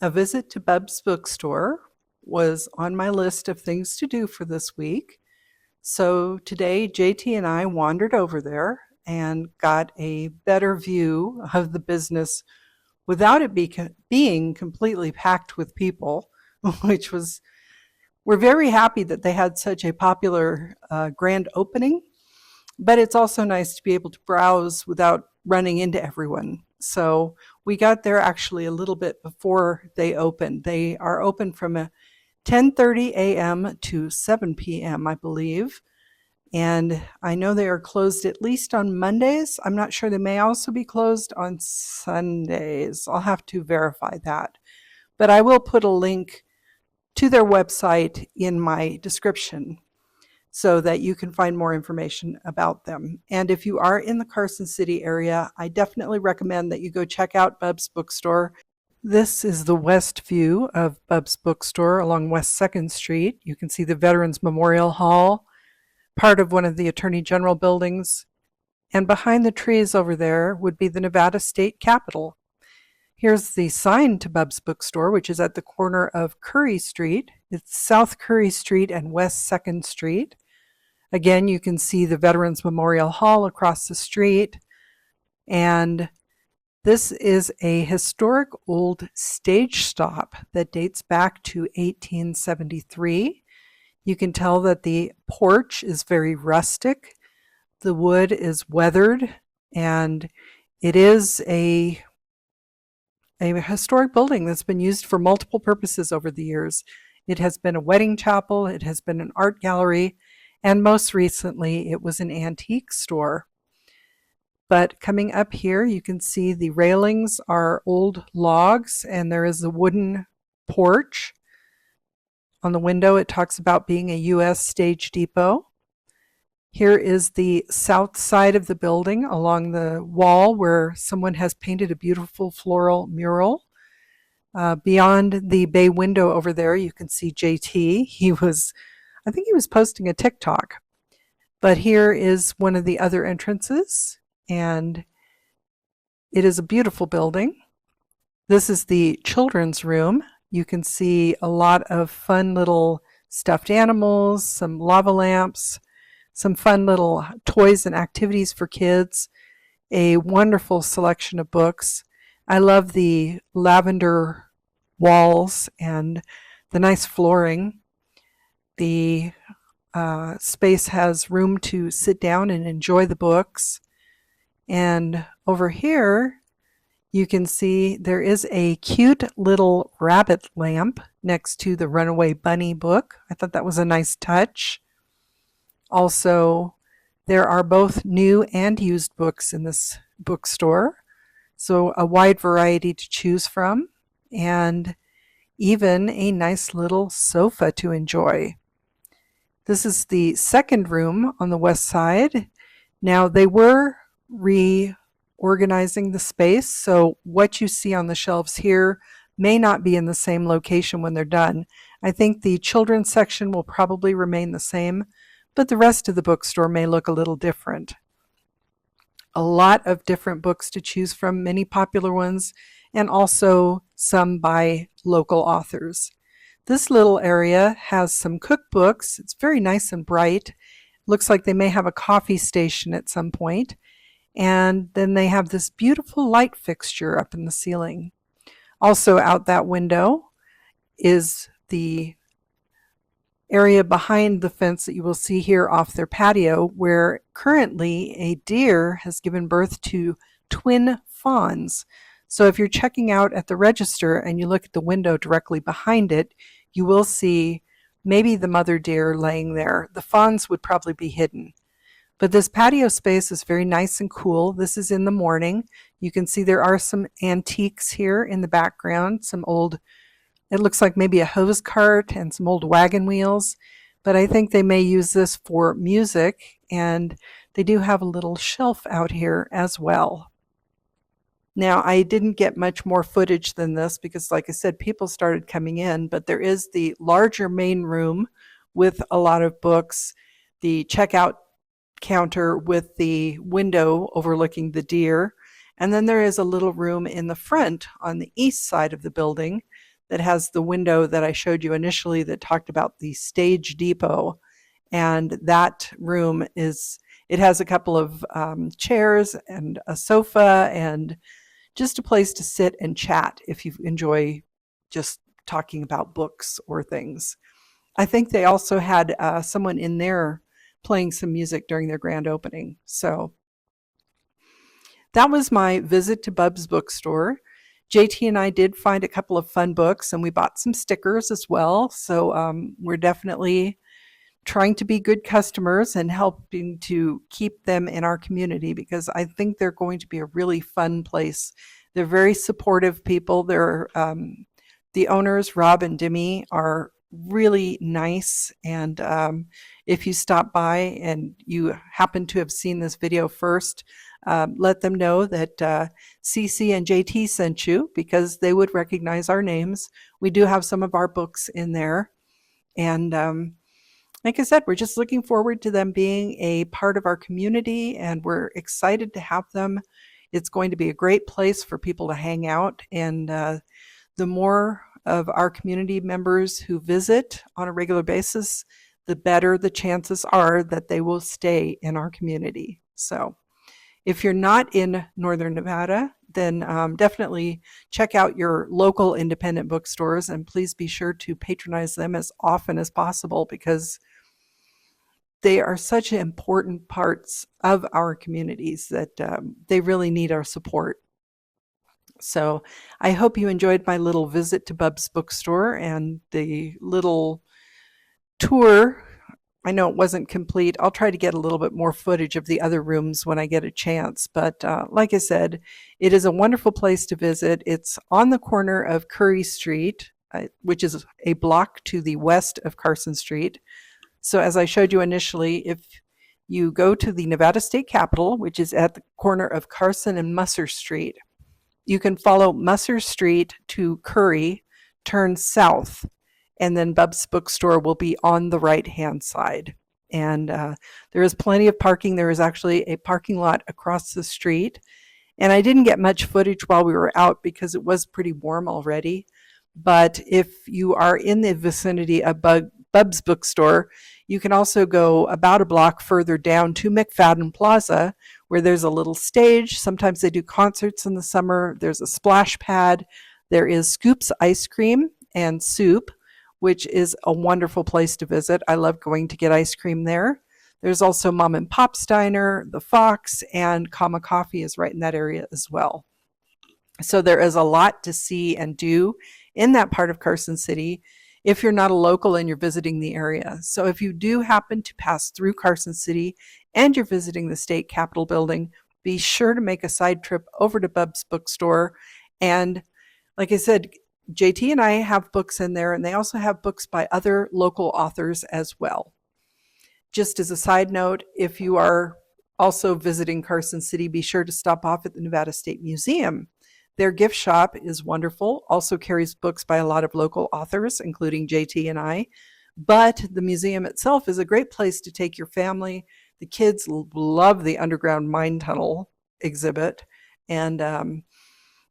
A visit to Bub's Bookstore was on my list of things to do for this week. So today, JT and I wandered over there and got a better view of the business without it being completely packed with people, which was, we're very happy that they had such a popular grand opening, but it's also nice to be able to browse without running into everyone. So we got there actually a little bit before they opened. They are open from 10:30 a.m. to 7 p.m., I believe. And I know they are closed at least on Mondays. I'm not sure, they may also be closed on Sundays. I'll have to verify that. But I will put a link to their website in my description so that you can find more information about them. And if you are in the Carson City area, I definitely recommend that you go check out Bub's Bookstore. This is the west view of Bub's Bookstore along West 2nd Street. You can see the Veterans Memorial Hall, part of one of the Attorney General buildings. And behind the trees over there would be the Nevada State Capitol. Here's the sign to Bub's Bookstore, which is at the corner of Curry Street. It's South Curry Street and West 2nd Street. Again, you can see the Veterans Memorial Hall across the street. And this is a historic old stage stop that dates back to 1873. You can tell that the porch is very rustic. The wood is weathered, and it is a historic building that's been used for multiple purposes over the years. It has been a wedding chapel, it has been an art gallery, and most recently it was an antique store. But coming up here, you can see the railings are old logs, and there is a wooden porch. On the window, it talks about being a U.S. stage depot. Here is the south side of the building along the wall where someone has painted a beautiful floral mural. Beyond the bay window over there, you can see JT. I think he was posting a TikTok. But here is one of the other entrances, and it is a beautiful building. This is the children's room. You can see a lot of fun little stuffed animals, some lava lamps, some fun little toys and activities for kids, a wonderful selection of books. I love the lavender walls and the nice flooring. The space has room to sit down and enjoy the books. And over here, you can see there is a cute little rabbit lamp next to the Runaway Bunny book. I thought that was a nice touch. Also, there are both new and used books in this bookstore, so a wide variety to choose from, and even a nice little sofa to enjoy. This is the second room on the west side. Now, they were reorganizing the space, so what you see on the shelves here may not be in the same location when they're done. I think the children's section will probably remain the same, but the rest of the bookstore may look a little different. A lot of different books to choose from, many popular ones, and also some by local authors. This little area has some cookbooks. It's very nice and bright. Looks like they may have a coffee station at some point. And then they have this beautiful light fixture up in the ceiling. Also out that window is the area behind the fence that you will see here off their patio, where currently a deer has given birth to twin fawns. So if you're checking out at the register and you look at the window directly behind it, you will see maybe the mother deer laying there. The fawns would probably be hidden. But this patio space is very nice and cool. This is in the morning. You can see there are some antiques here in the background, some old, it looks like maybe a hose cart and some old wagon wheels. But I think they may use this for music, and they do have a little shelf out here as well. Now, I didn't get much more footage than this because, like I said, people started coming in, but there is the larger main room with a lot of books, the checkout counter with the window overlooking the deer, and then there is a little room in the front on the east side of the building that has the window that I showed you initially that talked about the stage depot. And that room it has a couple of chairs and a sofa and just a place to sit and chat if you enjoy just talking about books or things. I think they also had someone in there playing some music during their grand opening. So that was my visit to Bub's Bookstore. JT and I did find a couple of fun books, and we bought some stickers as well. So we're definitely trying to be good customers and helping to keep them in our community, because I think they're going to be a really fun place. They're very supportive people. The owners, Rob and Demi, are really nice. And if you stop by and you happen to have seen this video first, let them know that CC and JT sent you, because they would recognize our names. We do have some of our books in there. And like I said, we're just looking forward to them being a part of our community, and we're excited to have them. It's going to be a great place for people to hang out, and the more of our community members who visit on a regular basis, the better the chances are that they will stay in our community. So if you're not in Northern Nevada, then definitely check out your local independent bookstores, and please be sure to patronize them as often as possible, because they are such important parts of our communities that they really need our support. So I hope you enjoyed my little visit to Bub's Bookstore and the little tour. I know it wasn't complete. I'll try to get a little bit more footage of the other rooms when I get a chance. But like I said, it is a wonderful place to visit. It's on the corner of Curry Street, which is a block to the west of Carson Street. So as I showed you initially, if you go to the Nevada State Capitol, which is at the corner of Carson and Musser Street, you can follow Musser Street to Curry, turn south, and then Bub's Bookstore will be on the right-hand side. And there is plenty of parking. There is actually a parking lot across the street. And I didn't get much footage while we were out because it was pretty warm already. But if you are in the vicinity of Bub's Bookstore, you can also go about a block further down to McFadden Plaza, where there's a little stage. Sometimes they do concerts in the summer. There's a splash pad. There is Scoops Ice Cream and Soup, which is a wonderful place to visit. I love going to get ice cream there. There's also Mom and Pop's Diner, The Fox, and Kama Coffee is right in that area as well. So there is a lot to see and do in that part of Carson City if you're not a local and you're visiting the area. So if you do happen to pass through Carson City and you're visiting the state capitol building, be sure to make a side trip over to Bub's Bookstore. And like I said, JT and I have books in there, and they also have books by other local authors as well. Just as a side note, if you are also visiting Carson City, be sure to stop off at the Nevada State Museum. Their gift shop is wonderful, also carries books by a lot of local authors, including JT and I. But the museum itself is a great place to take your family. The kids love the underground mine tunnel exhibit. And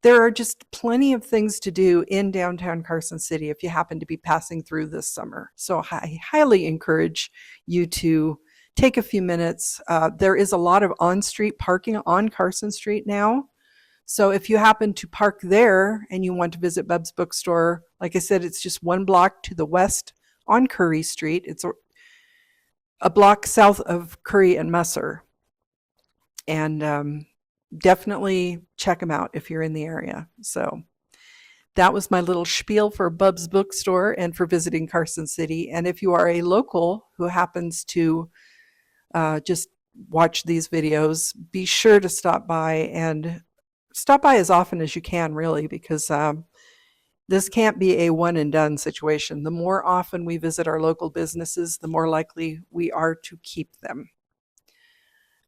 there are just plenty of things to do in downtown Carson City if you happen to be passing through this summer. So I highly encourage you to take a few minutes. There is a lot of on-street parking on Carson Street now. So if you happen to park there and you want to visit Bub's Bookstore, like I said, it's just one block to the west on Curry Street. It's a block south of Curry and Musser. And definitely check them out if you're in the area. So that was my little spiel for Bub's Bookstore and for visiting Carson City. And if you are a local who happens to just watch these videos, be sure to stop by, and stop by as often as you can, really, because this can't be a one and done situation. The more often we visit our local businesses, the more likely we are to keep them.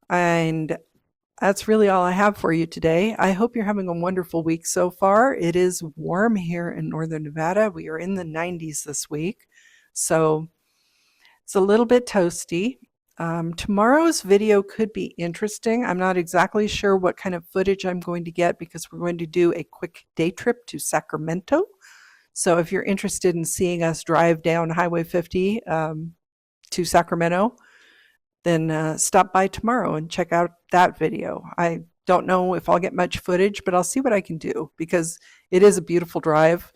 And that's really all I have for you today. I hope you're having a wonderful week so far. It is warm here in Northern Nevada. We are in the 90s this week, so it's a little bit toasty. Tomorrow's video could be interesting. I'm not exactly sure what kind of footage I'm going to get because we're going to do a quick day trip to Sacramento. So if you're interested in seeing us drive down Highway 50 to Sacramento, then stop by tomorrow and check out that video. I don't know if I'll get much footage, but I'll see what I can do because it is a beautiful drive.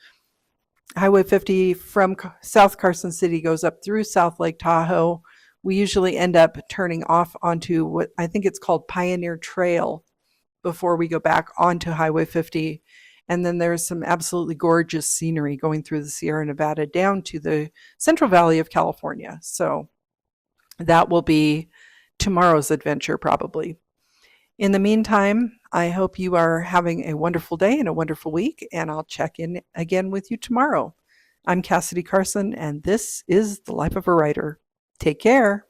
Highway 50 from South Carson City goes up through South Lake Tahoe. We usually end up turning off onto what I think it's called Pioneer Trail before we go back onto Highway 50. And then there's some absolutely gorgeous scenery going through the Sierra Nevada down to the Central Valley of California. So that will be tomorrow's adventure, probably. In the meantime, I hope you are having a wonderful day and a wonderful week, and I'll check in again with you tomorrow. I'm Cassidy Carson, and this is The Life of a Writer. Take care.